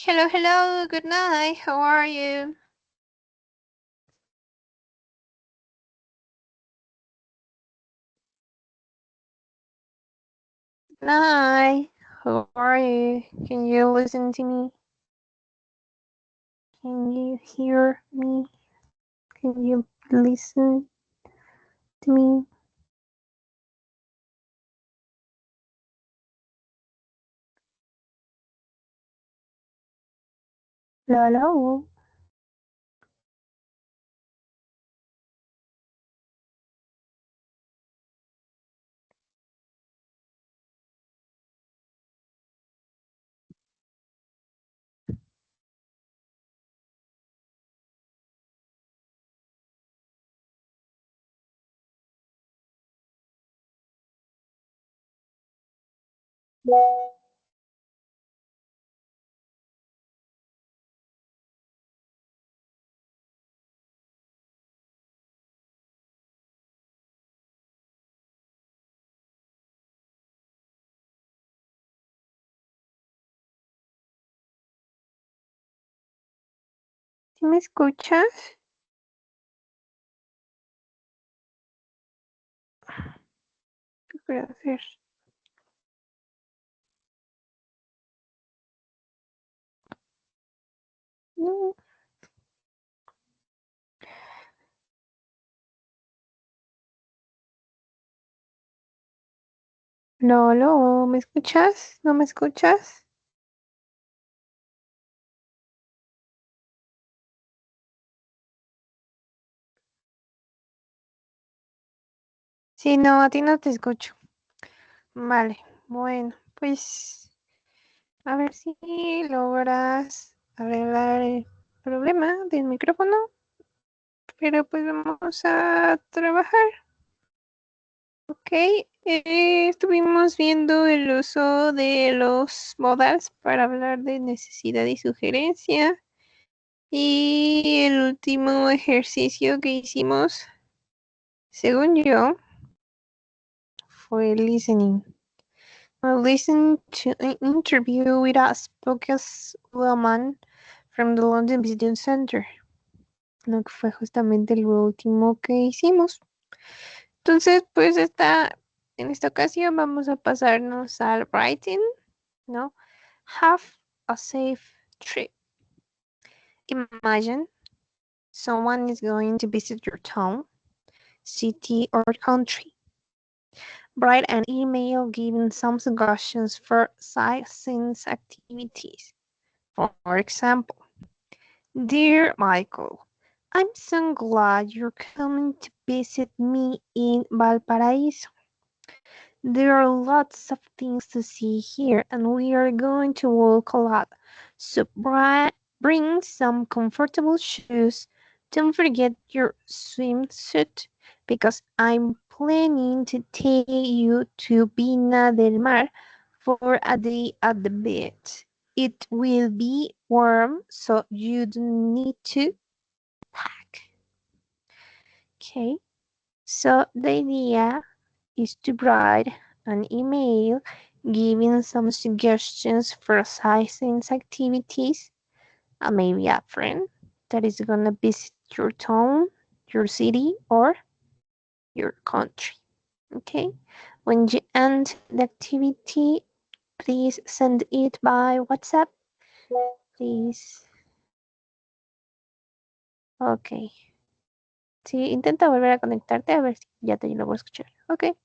Hello, hello, good night. How are you? Night. How are you? Can you listen to me? Can you hear me? Can you listen to me? Hello. ¿Sí me escuchas? ¿Qué puedo hacer? No, no, no, ¿me escuchas? ¿No me escuchas? Sí, no, a ti no te escucho. Vale, bueno, pues a ver si logras arreglar el problema del micrófono, pero pues vamos a trabajar. Ok, estuvimos viendo el uso de los modals para hablar de necesidad y sugerencia. Y el último ejercicio que hicimos, según yo, fue listening. Listen to an interview with a spokeswoman from the London Business Center. No, que fue justamente lo último que hicimos. Entonces, pues en esta ocasión vamos a pasarnos al writing, ¿no? Have a safe trip. Imagine someone is going to visit your town, city, or country. Write an email giving some suggestions for sightseeing activities. For example, Dear Michael, I'm so glad you're coming to visit me in Valparaiso. There are lots of things to see here, and we are going to walk a lot. So bring some comfortable shoes. Don't forget your swimsuit, because I'm planning to take you to Vina del Mar for a day at the beach. It will be warm, so you don't need to pack. Okay, so the idea is to write an email giving some suggestions for sightseeing activities, and maybe a friend that is gonna visit your town, your city, or your country. Okay, when you end the activity, please send it by WhatsApp. Please. Ok. Sí, intenta volver a conectarte a ver si ya te logro escuchar. Ok.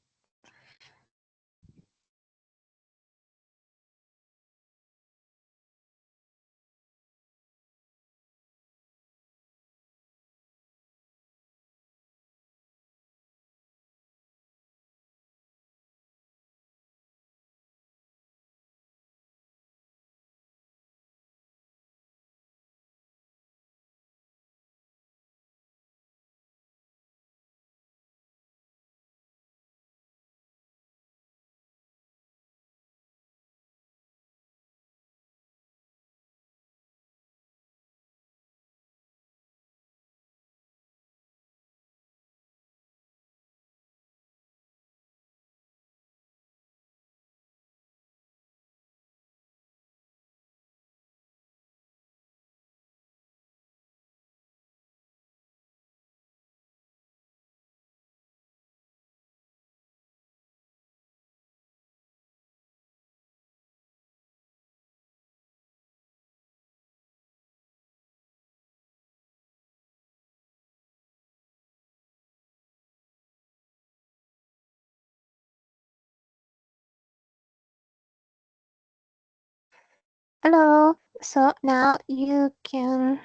Hello. So now you can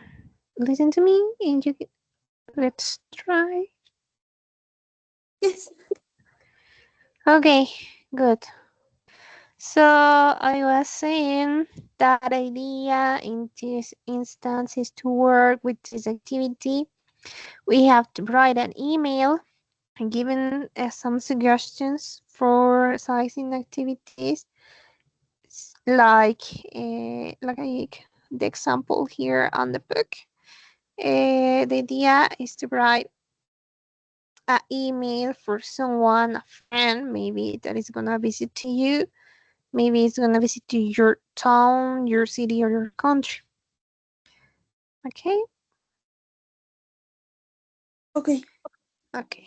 listen to me and let's try. Yes. Okay, good. So I was saying that idea in this instance is to work with this activity. We have to write an email giving some suggestions for sizing activities, like the example here on the book. The idea is to write an email for someone, a friend, maybe that is gonna visit to you. Maybe it's gonna visit to your town, your city, or your country. Okay? Okay. Okay.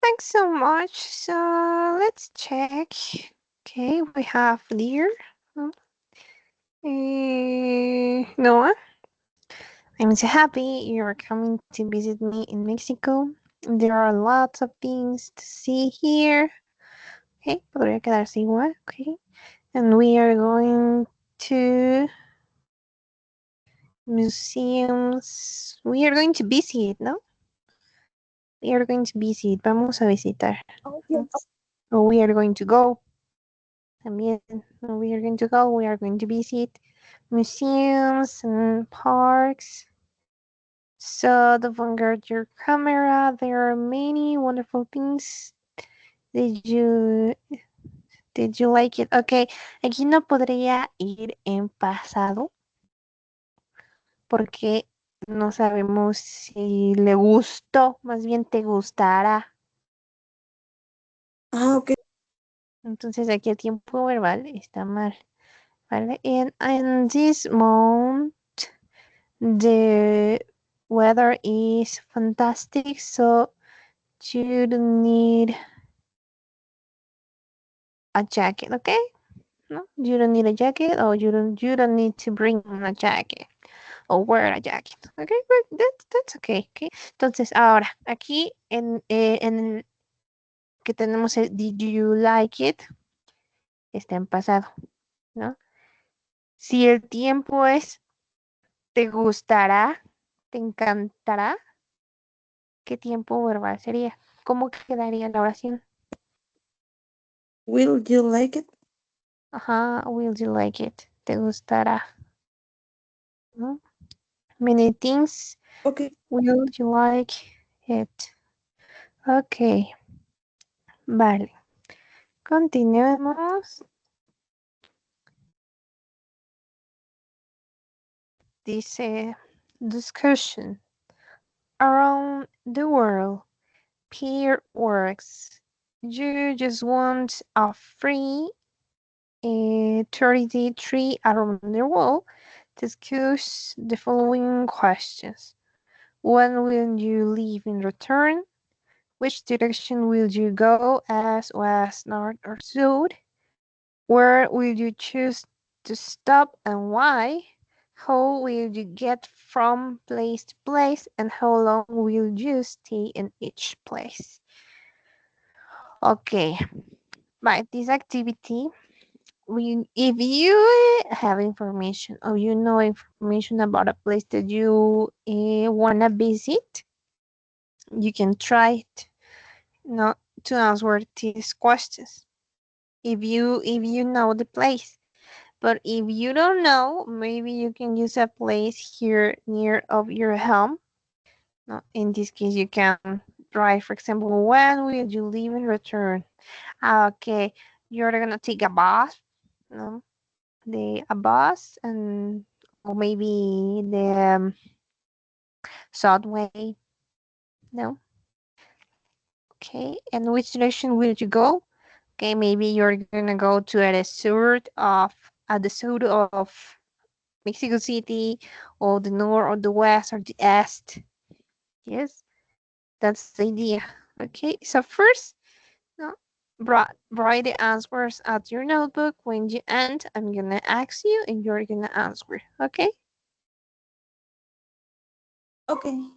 Thanks so much. So let's check. Okay, we have dear Noah. I'm so happy you're coming to visit me in Mexico. There are lots of things to see here. Okay, podría quedarse igual. Okay, and we are going to museums. We are going to visit, ¿no? We are going to visit. Vamos a visitar. Oh, ¿No? yes. Or we are going to go. También. No, we are going to go. We are going to visit museums and parks. So the vanguard your camera. There are many wonderful things. Did you did you like it? Okay, aquí no podría ir en pasado porque no sabemos si le gustó, más bien te gustará. Ah, okay. Entonces aquí el tiempo verbal está mal, ¿vale? And this month the weather is fantastic, so you don't need a jacket, okay? No, you don't need a jacket, or you don't need to bring a jacket or wear a jacket, okay? But that's okay, okay. Entonces ahora aquí en el que tenemos el did you like it está en pasado, ¿no? Si el tiempo es te gustará, te encantará, ¿qué tiempo verbal sería? ¿Cómo quedaría la oración? Will you like it? Ajá, will you like it? ¿Te gustará? ¿No? Many things. Okay. Will you like it? Ok, vale. Continuemos. Dice discussion. Around the world, peer works. You just want a free 33 around the world. Discuss the following questions. When will you leave in return? Which direction will you go, as west, north, or south? Where will you choose to stop and why? How will you get from place to place, and how long will you stay in each place? Okay, by this activity, if you have information or you know information about a place that you wanna visit, you can try it not to answer these questions. If you know the place. But if you don't know, maybe you can use a place here near of your home. No, in this case, you can write, for example, when will you leave and return? Okay, you're gonna take a bus, no, the a bus and or maybe the subway, no. Okay, and which direction will you go? Okay, maybe you're gonna go to the south of Mexico City, or the north, or the west, or the east. Yes, that's the idea. Okay, so first, no, write the answers at your notebook. When you end, I'm gonna ask you, and you're gonna answer. Okay. Okay. Okay.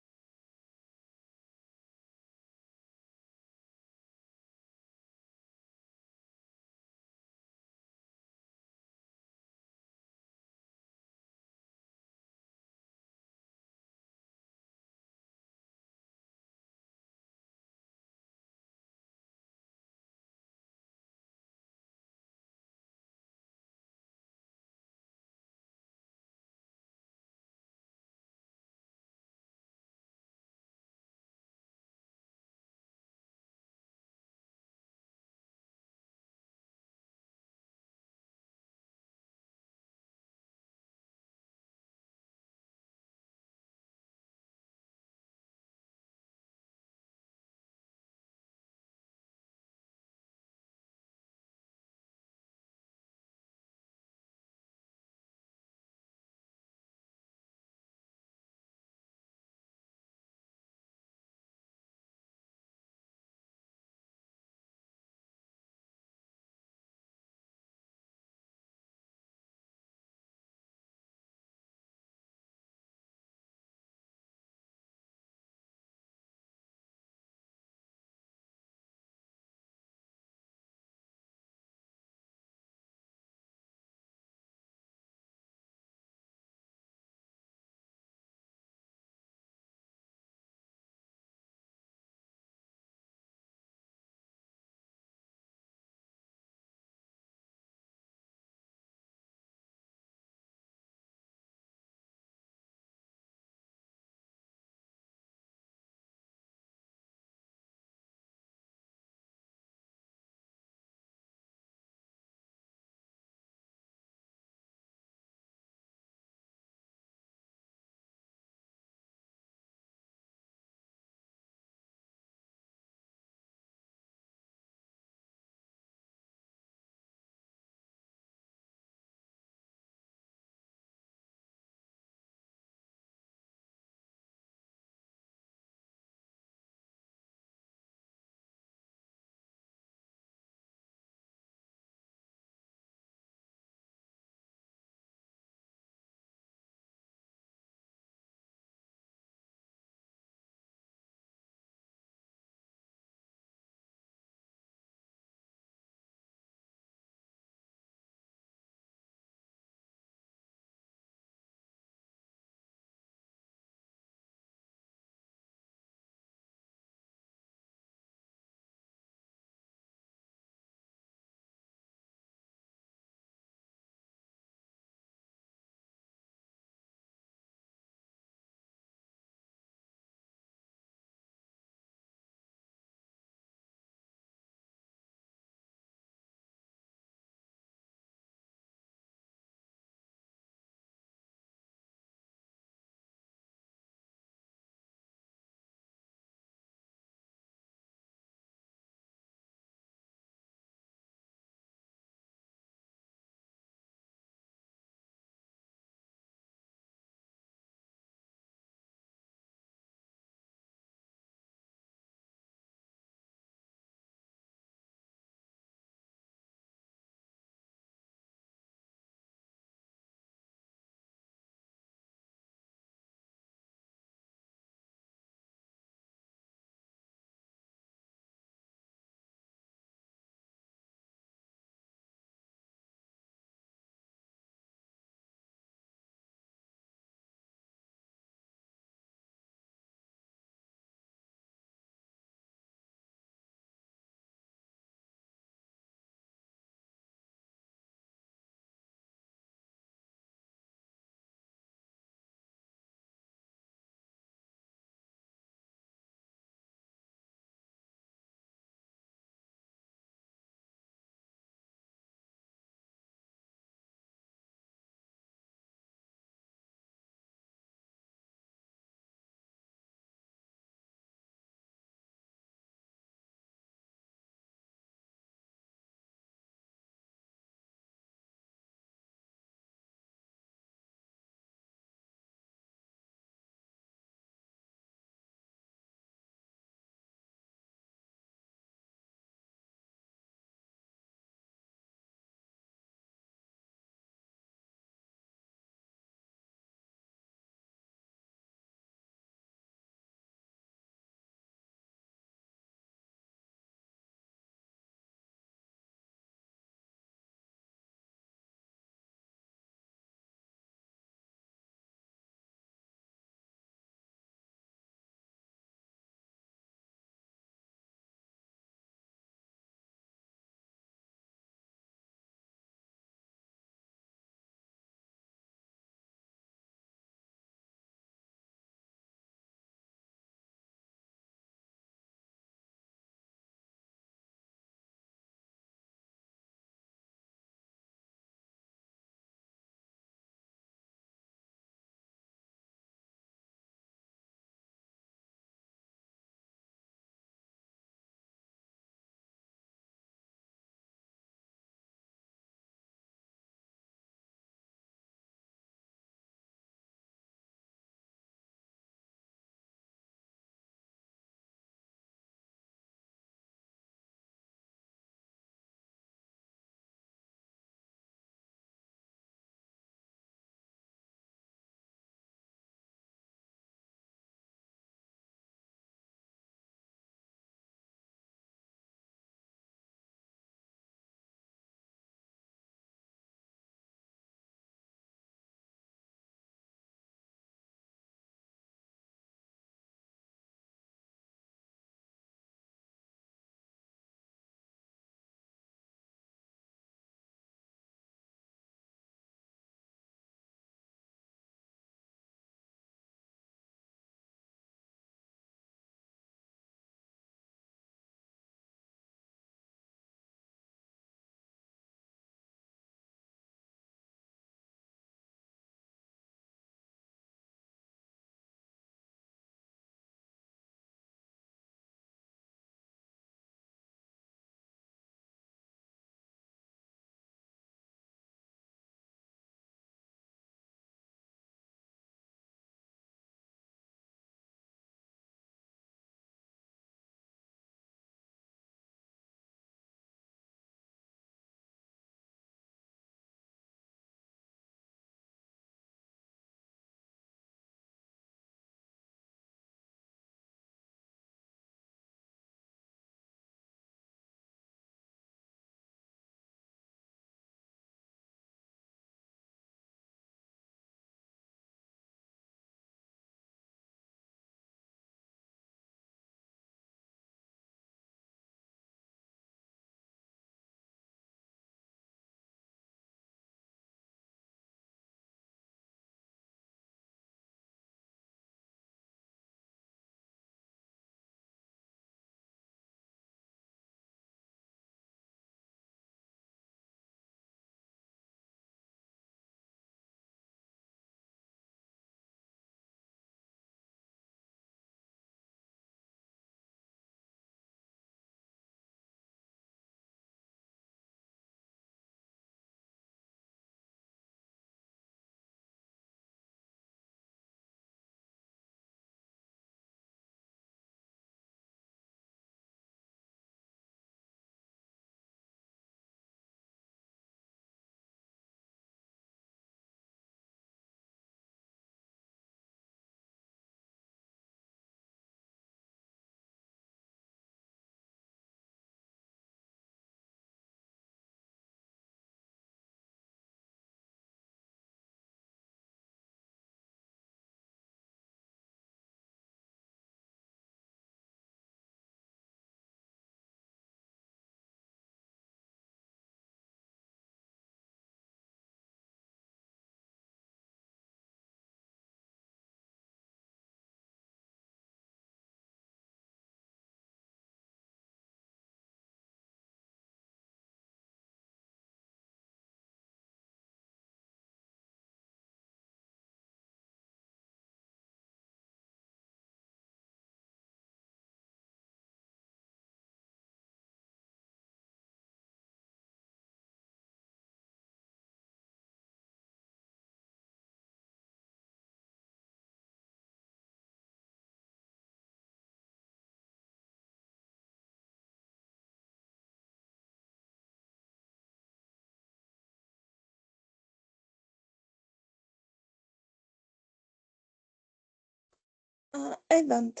I don't.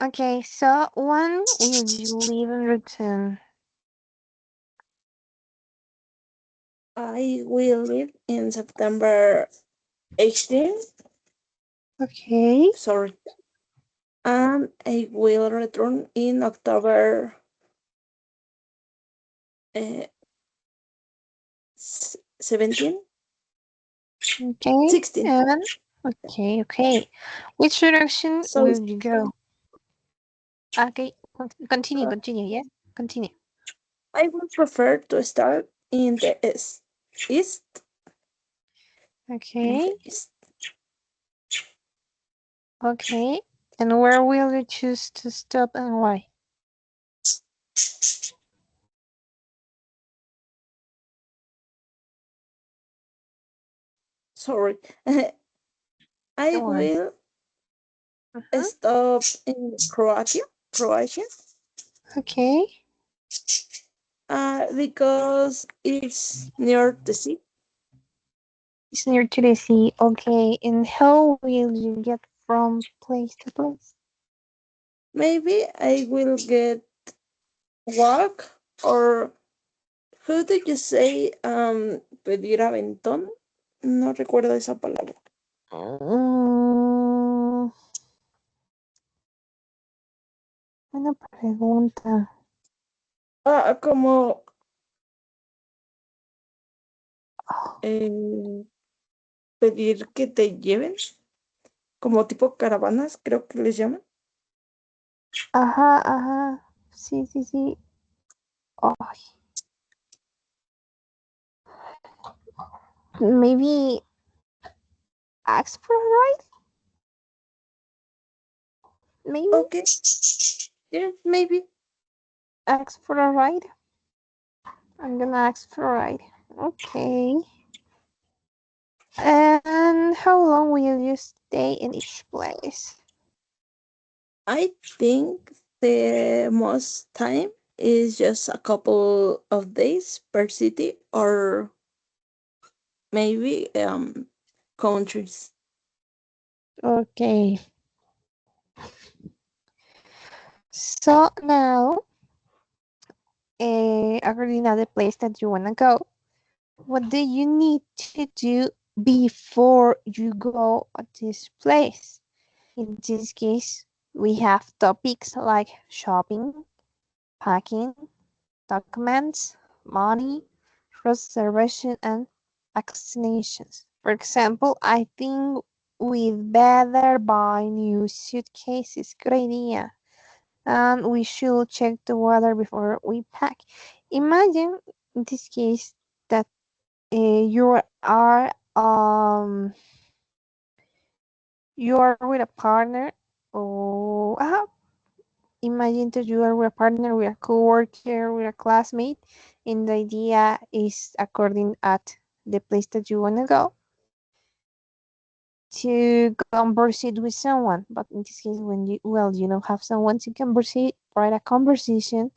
Okay, so when will you leave and return? I will leave in September 18th. Okay. Sorry. And I will return in October 17, Okay. 16. And okay. Which direction So will you go? Okay. Continue. uh, Continue. Yeah. Continue. I would prefer to start in the east, in Okay. the east. Okay. And where will you choose to stop and why? Sorry. I Don't worry. will Uh-huh. stop in Croatia, Okay. because it's near the sea. It's near to the sea. Okay. And how will you get from place to place? Maybe I will get walk, or who did you say pedir aventón? No recuerdo esa palabra. Mm, buena pregunta. Como Oh, eh, pedir que te lleven, como tipo caravanas, creo que les llaman. ajá. Sí. Oh, maybe ask for a ride? Maybe Okay, yes, maybe. ask for a ride? I'm gonna ask for a ride. Okay. And how long will you stay in each place? I think the most time is just a couple of days per city, or maybe countries. Okay. So now, according to the place that you wanna go, what do you need to do before you go at this place? In this case, we have topics like shopping, packing, documents, money, reservation, and vaccinations. For example, I think we'd better buy new suitcases. Good idea. And we should check the weather before we pack. Imagine in this case that you are with a partner. Oh, imagine that you are with a partner, with a coworker, with a classmate, and the idea is according at the place that you wanna go to conversate with someone. But in this case, when you don't have someone to conversate, write a conversation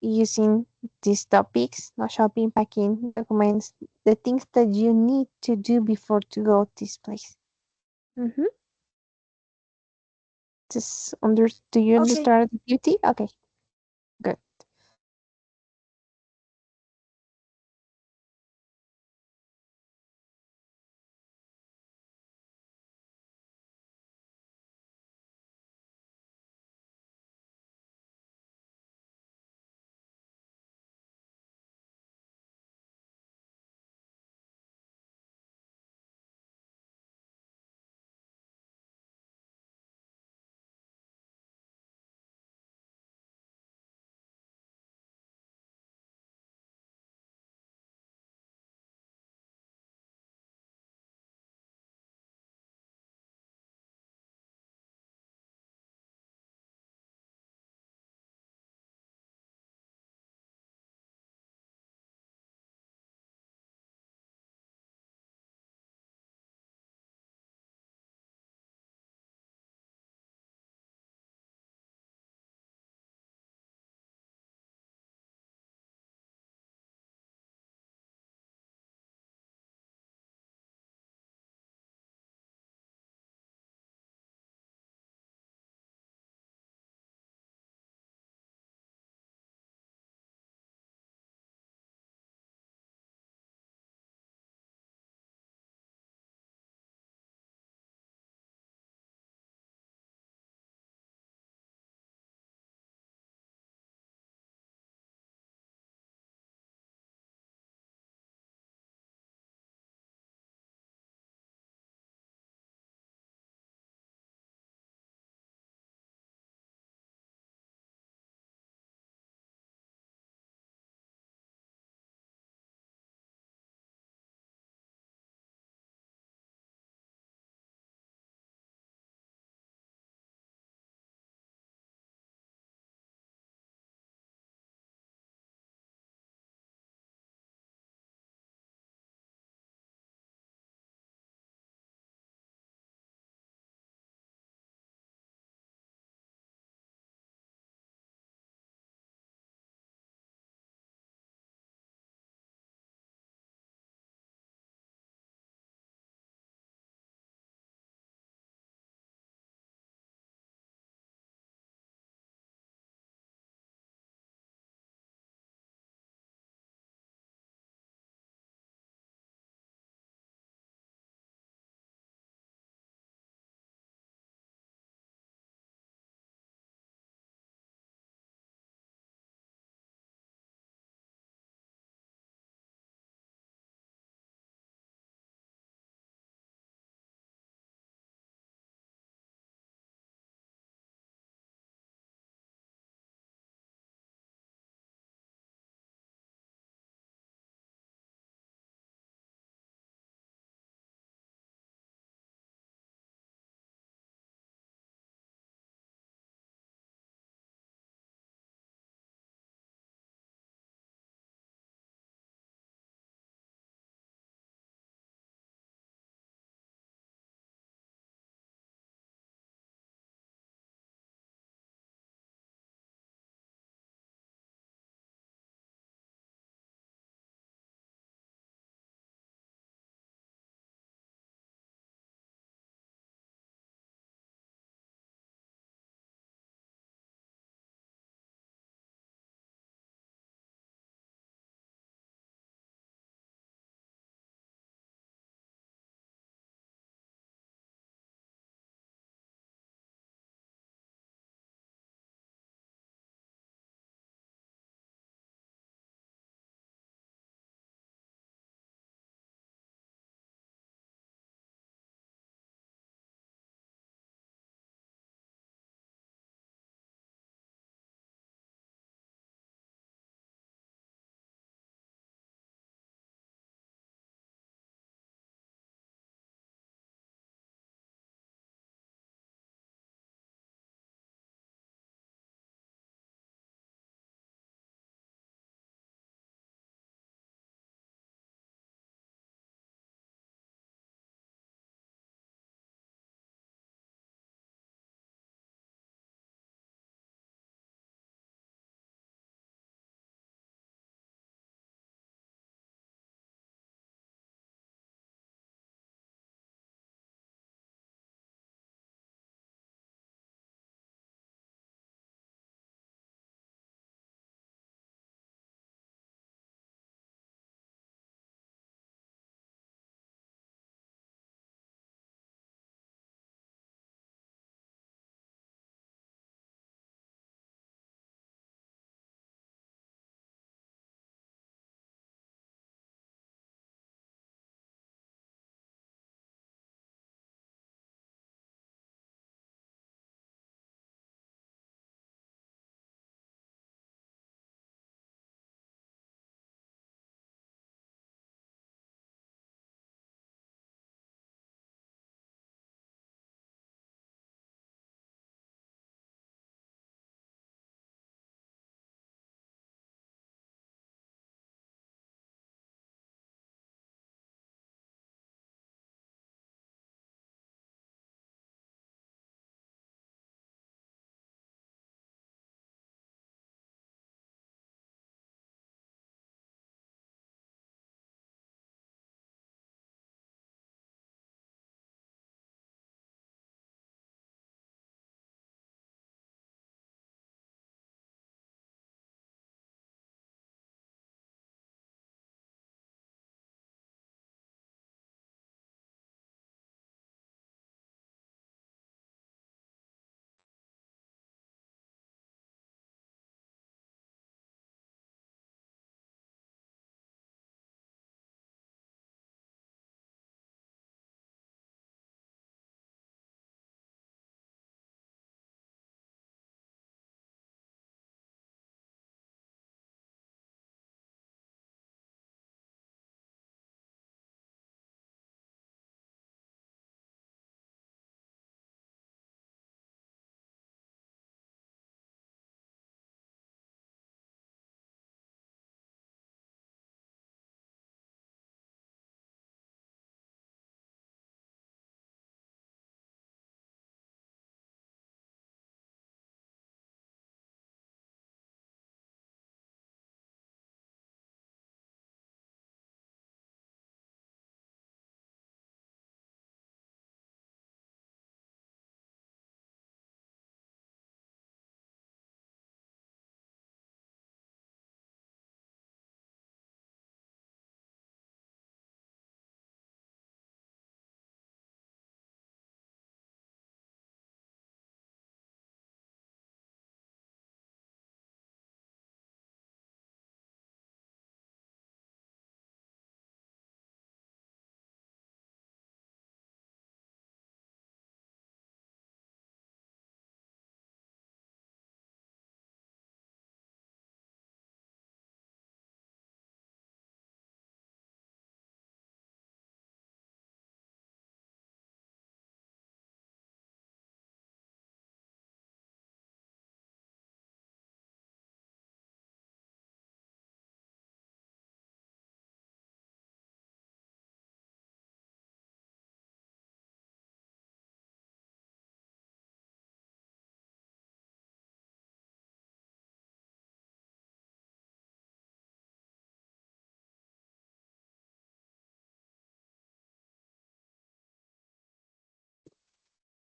using these topics, no shopping, packing, documents, the things that you need to do before to go to this place. Mm-hmm. Do you Okay. understand the beauty? Okay, good.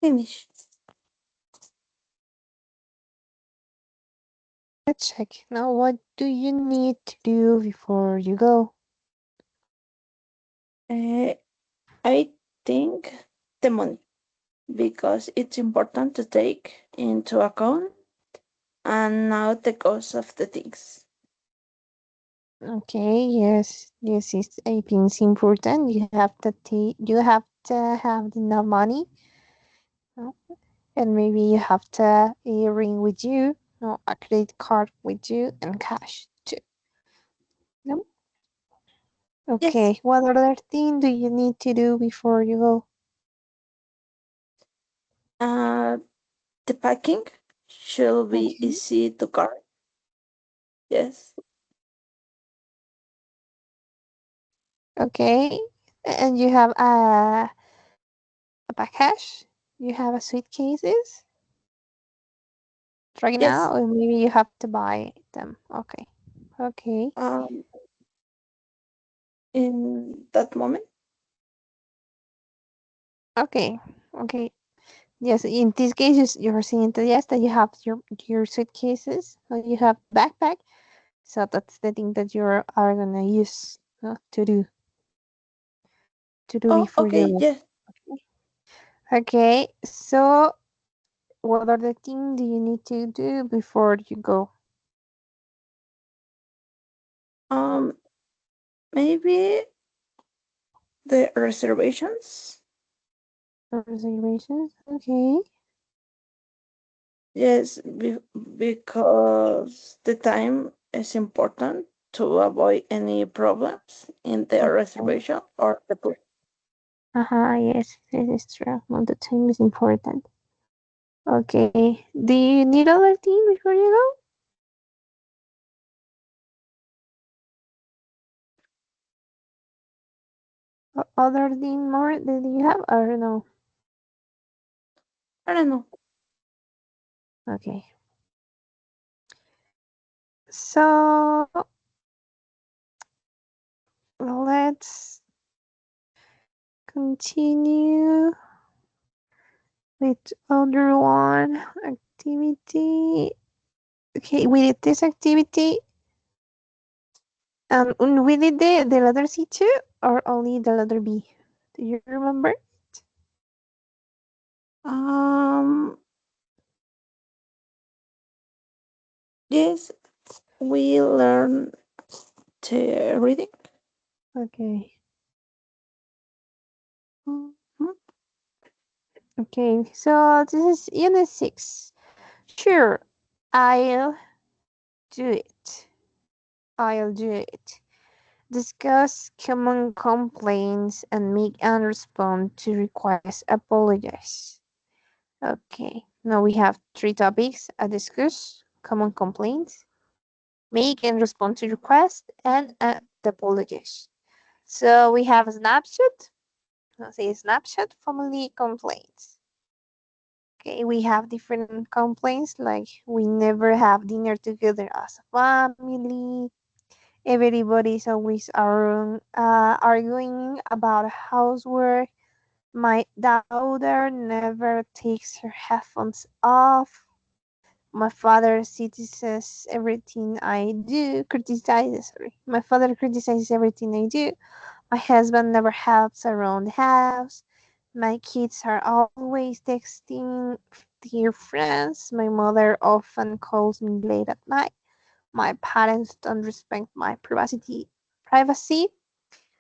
Finish. Let's check. Now, what do you need to do before you go? Uh, I think the money because it's important to take into account and now the cost of the things. Okay, yes, yes, it's, I think it's important. You have to have enough money, no? And maybe you have to a ring with you, no, a credit card with you, and cash too. No? Yes, Okay, what other thing do you need to do before you go? uh, the packing should be Okay, easy to carry. Yes, okay, and you have a backpack. You have a suitcases right yes. now, or maybe you have to buy them. Okay, okay, In that moment, okay, okay. Yes, in these cases, you're saying that yes, that you have your suitcases, or you have the backpack. So that's the thing that you are gonna use to do oh, before okay, you. yes. Okay, so what other thing do you need to do before you go? Um, maybe the reservations. Reservations. Okay. Yes, because the time is important to avoid any problems in the Okay. reservation or the place. Yes, it is true. Well, the time is important. Okay. Do you need other thing before you go? Other thing more that you have? I don't know. I don't know. Okay. So let's continue with other one activity. Okay, we did this activity. We did the letter C too, or only the letter B? Do you remember? Um, yes, we learn to reading. Okay. Mhm. Okay. So this is Unit 6. Sure, I'll do it. I'll do it. Discuss common complaints and make and respond to requests. Apologize. Okay. Now we have three topics: a discuss, common complaints, make and respond to requests, and apologize. So we have a snapshot. Let's say snapshot family complaints. Okay, we have different complaints like we never have dinner together as a family. Everybody's always arguing about housework. My daughter never takes her headphones off. My father criticizes everything I do. Criticizes, sorry. My father criticizes everything I do. My husband never helps around the house. My kids are always texting their friends. My mother often calls me late at night. My parents don't respect my privacy.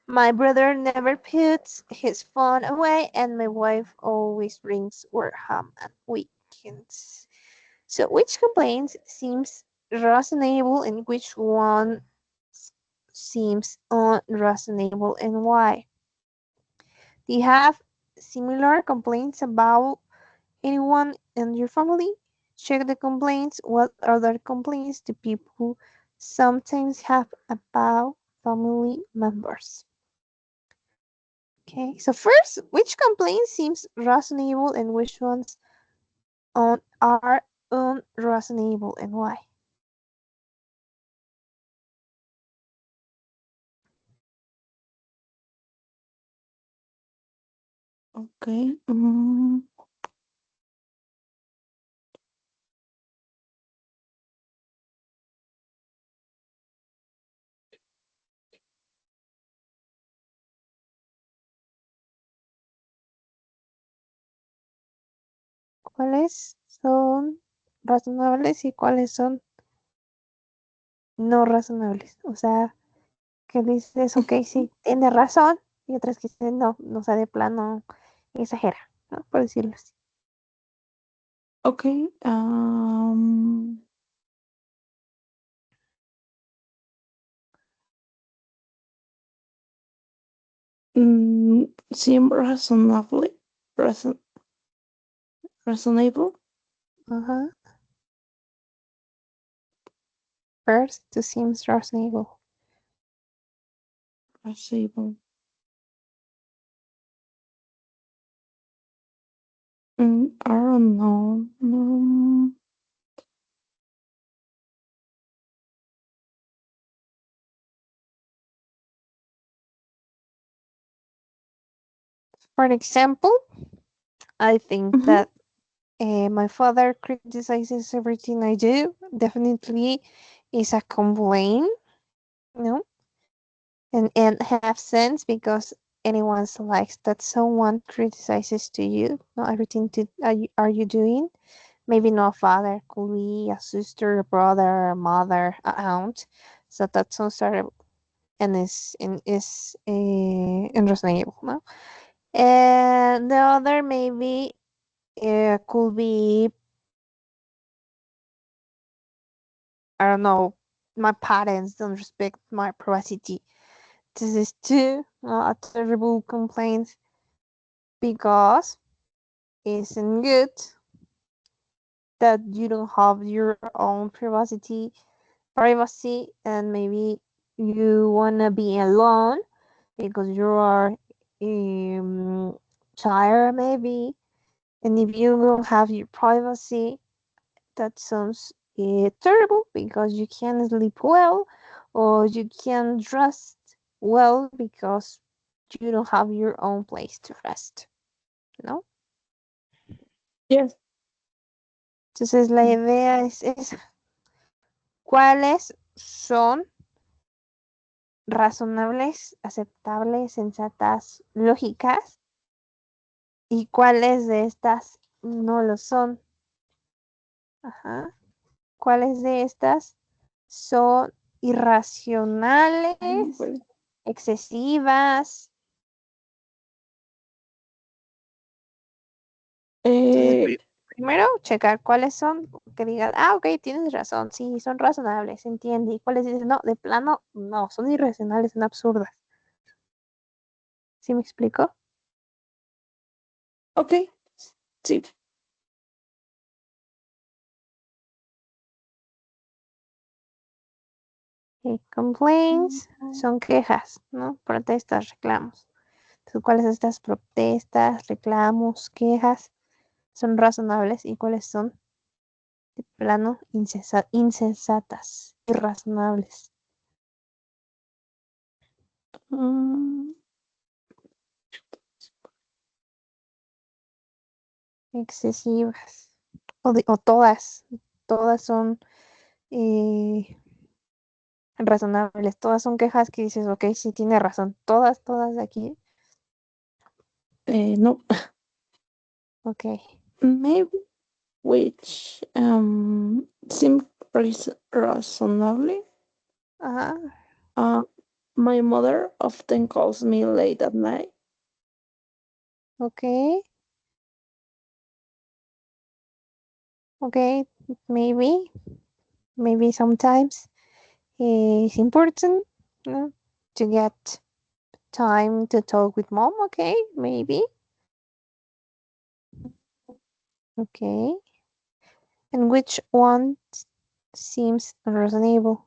My brother never puts his phone away, and my wife always rings we're home on weekends. So, which complaint seems reasonable and which one seems unreasonable and why? Do you have similar complaints about anyone in your family? Check the complaints. What other complaints do people sometimes have about family members? Okay, so first, which complaint seems reasonable and which ones are unreasonable and why? Okay. cuáles son razonables y cuáles son no razonables. O sea, que dices, ok, sí, tiene razón, y otras que dicen, no, no, o sea, de plano exagera, ¿no? Por decirlo así. Okay. Seem reason, reasonable, Ajá. First, to seems reasonable. reasonable. I don't know. For example, I think Mhm. that my father criticizes everything I do. Definitely is a complaint, you know, and have sense because anyone likes that someone criticizes to you, not everything to are you doing. Maybe not a father, could be a sister, a brother, a mother, a aunt. So that's unstable and is unreasonable, no? And the other maybe could be, I don't know, my parents don't respect my privacy. This is too a terrible complaint because it's not good that you don't have your own privacy, and maybe you wanna be alone because you are um, tired maybe, and if you don't have your privacy, that sounds terrible because you can't sleep well or you can't rest well because you don't have your own place to rest, ¿no? Yes. Entonces la idea es cuáles son razonables, aceptables, sensatas, lógicas, y cuáles de estas no lo son. Ajá. ¿Cuáles de estas son irracionales, Well, excesivas? Entonces, eh, primero checar cuáles son, que digan, ah, ok, tienes razón, sí, son razonables, se entiende. Y cuáles dices, no, de plano, no, son irracionales, son absurdas. ¿Sí me explico? okay. Sí. Complaints son quejas, ¿no? Protestas, reclamos. Entonces, ¿cuáles de estas protestas, reclamos, quejas son razonables y cuáles son de plano insensatas, irrazonables, Mm, excesivas? O todas son eh, razonables, todas son quejas que dices, ok, sí tiene razón, todas de aquí, no. ok, Maybe which seem reasonably. ajá, Uh, my mother often calls me late at night. ok, ok, maybe, maybe sometimes it's important, no, to get time to talk with mom, okay, maybe, okay, and which one seems unreasonable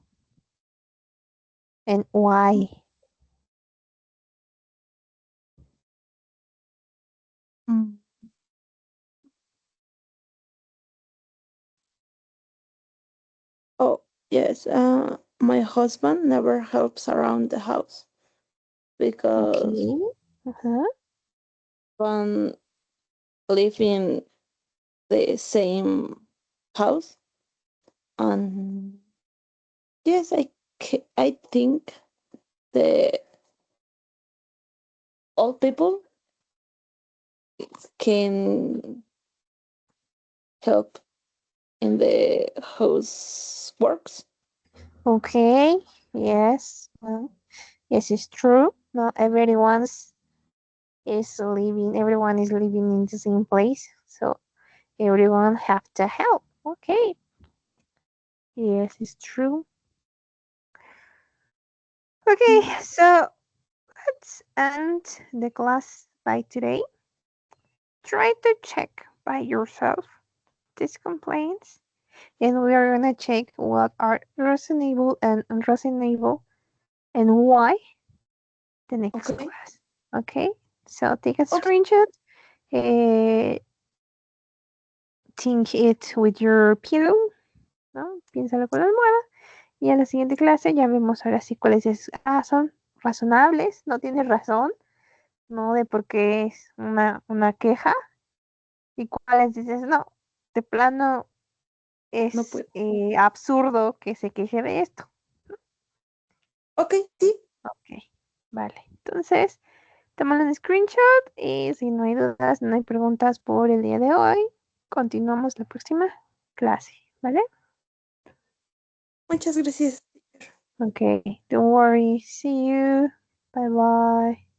and why? Mm. Oh, yes. My husband never helps around the house because Okay. Uh-huh. one live in the same house, and yes, I think the old people can help in the house works. Okay, yes. Yes, it's true. Not everyone is living in the same place. So everyone have to help. Okay. Yes, it's true. Okay, Mm, so let's end the class by today. Try to check by yourself these complaints, and we are gonna check what are reasonable and unreasonable and why the next okay, class. Okay, so take a okay, screenshot, uh, think it with your pillow, ¿no? Piénsalo con la almohada. Y en la siguiente clase ya vemos ahora sí cuáles son razonables, no tienes razón, no de por qué es una queja, y cuáles dices, no, de plano no es puedo. absurdo que se queje de esto. Ok, sí, Ok, vale. Entonces, toman un screenshot y si no hay dudas, no hay preguntas por el día de hoy, continuamos la próxima clase, ¿vale? muchas gracias. Ok, don't worry. See you. Bye bye.